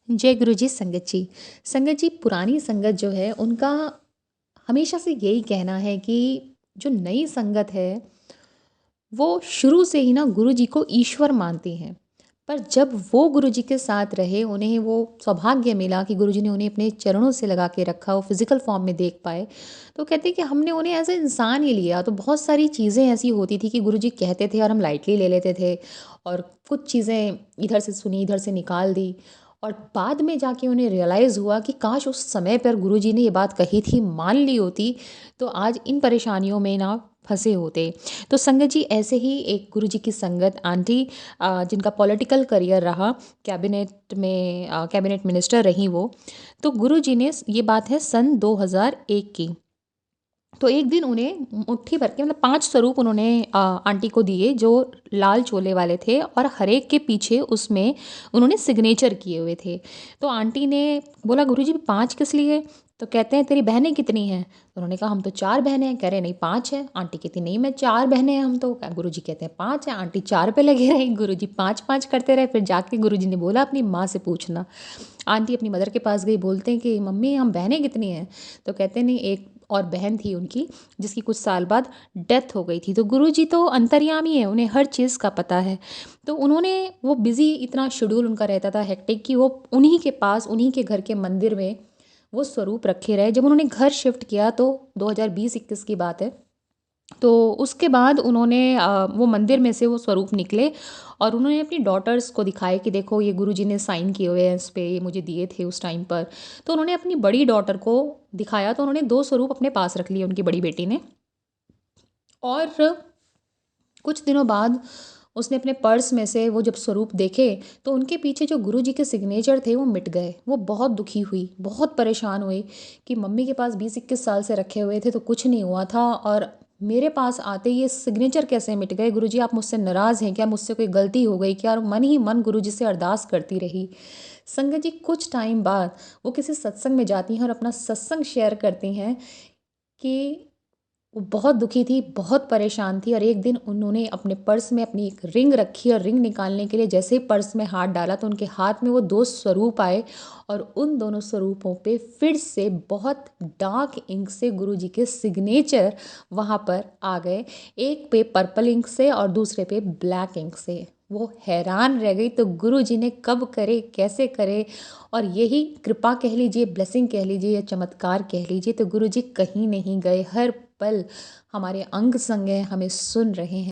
जय गुरु जी। संगत जी पुरानी संगत जो है उनका हमेशा से यही कहना है कि जो नई संगत है वो शुरू से ही ना गुरु जी को ईश्वर मानती हैं। पर जब वो गुरु जी के साथ रहे, उन्हें वो सौभाग्य मिला कि गुरु जी ने उन्हें अपने चरणों से लगा के रखा, वो फिजिकल फॉर्म में देख पाए। तो कहते हैं कि हमने उन्हें एज ए इंसान ही लिया। तो बहुत सारी चीज़ें ऐसी होती थी कि गुरु जी कहते थे और हम लाइटली ले लेते थे, और कुछ चीज़ें इधर से सुनी इधर से निकाल दी। और बाद में जाके उन्हें रियलाइज़ हुआ कि काश उस समय पर गुरुजी ने ये बात कही थी, मान ली होती, तो आज इन परेशानियों में ना फंसे होते। तो संगत जी ऐसे ही एक गुरुजी की संगत आंटी, जिनका पॉलिटिकल करियर रहा, कैबिनेट मिनिस्टर रहीं वो। तो गुरुजी ने, ये बात है सन 2001 की, तो एक दिन उन्हें मुट्ठी भर के मतलब 5 स्वरूप उन्होंने आंटी को दिए, जो लाल चोले वाले थे, और हर एक के पीछे उसमें उन्होंने सिग्नेचर किए हुए थे। तो आंटी ने बोला, गुरुजी 5 किस लिए? तो कहते हैं तेरी बहनें कितनी हैं? तो उन्होंने कहा हम तो 4 बहनें हैं। कह रहे नहीं 5 है। आंटी कहती नहीं मैं 4 बहनें हैं हम तो। गुरुजी कहते हैं 5 है। आंटी 4 पे लगे रही, गुरुजी 5-5 करते रहे। फिर जाके गुरुजी ने बोला अपनी माँ से पूछना। आंटी अपनी मदर के पास गई, बोलते हैं कि मम्मी हम बहनें कितनी हैं? तो कहते नहीं एक और बहन थी उनकी, जिसकी कुछ साल बाद डेथ हो गई थी। तो गुरुजी तो अंतर्यामी है, उन्हें हर चीज़ का पता है। तो उन्होंने, वो बिज़ी इतना शेड्यूल उनका रहता था हेक्टिक, कि वो उन्हीं के पास, उन्हीं के घर के मंदिर में वो स्वरूप रखे रहे। जब उन्होंने घर शिफ्ट किया तो 2020-21 की बात है, तो उसके बाद उन्होंने वो मंदिर में से वो स्वरूप निकले, और उन्होंने अपनी डॉटर्स को दिखाए कि देखो ये गुरुजी ने साइन किए हुए हैं इस पे, ये मुझे दिए थे उस टाइम पर। तो उन्होंने अपनी बड़ी डॉटर को दिखाया, तो उन्होंने 2 स्वरूप अपने पास रख लिए, उनकी बड़ी बेटी ने। और कुछ दिनों बाद उसने अपने पर्स में से वो जब स्वरूप देखे, तो उनके पीछे जो गुरुजी के सिग्नेचर थे वो मिट गए। वो बहुत दुखी हुई, बहुत परेशान हुई कि मम्मी के पास 20-21 साल से रखे हुए थे तो कुछ नहीं हुआ था, और मेरे पास आते ये सिग्नेचर कैसे मिट गए? गुरुजी आप मुझसे नाराज़ हैं क्या? मुझसे कोई गलती हो गई क्या? और मन ही मन गुरुजी से अरदास करती रही। संगत जी कुछ टाइम बाद वो किसी सत्संग में जाती हैं और अपना सत्संग शेयर करती हैं कि वो बहुत दुखी थी, बहुत परेशान थी, और एक दिन उन्होंने अपने पर्स में अपनी एक रिंग रखी, और रिंग निकालने के लिए जैसे ही पर्स में हाथ डाला तो उनके हाथ में वो 2 स्वरूप आए, और उन दोनों स्वरूपों पे फिर से बहुत डार्क इंक से गुरुजी के सिग्नेचर वहाँ पर आ गए। एक पे पर्पल इंक से और दूसरे पे ब्लैक इंक से। वो हैरान रह गई, तो गुरुजी ने कब करे, कैसे करे, और यही कृपा कह लीजिए, ब्लेसिंग कह लीजिए, या चमत्कार कह लीजिए, तो गुरुजी कहीं नहीं गए, हर पल हमारे अंग संग हैं, हमें सुन रहे हैं।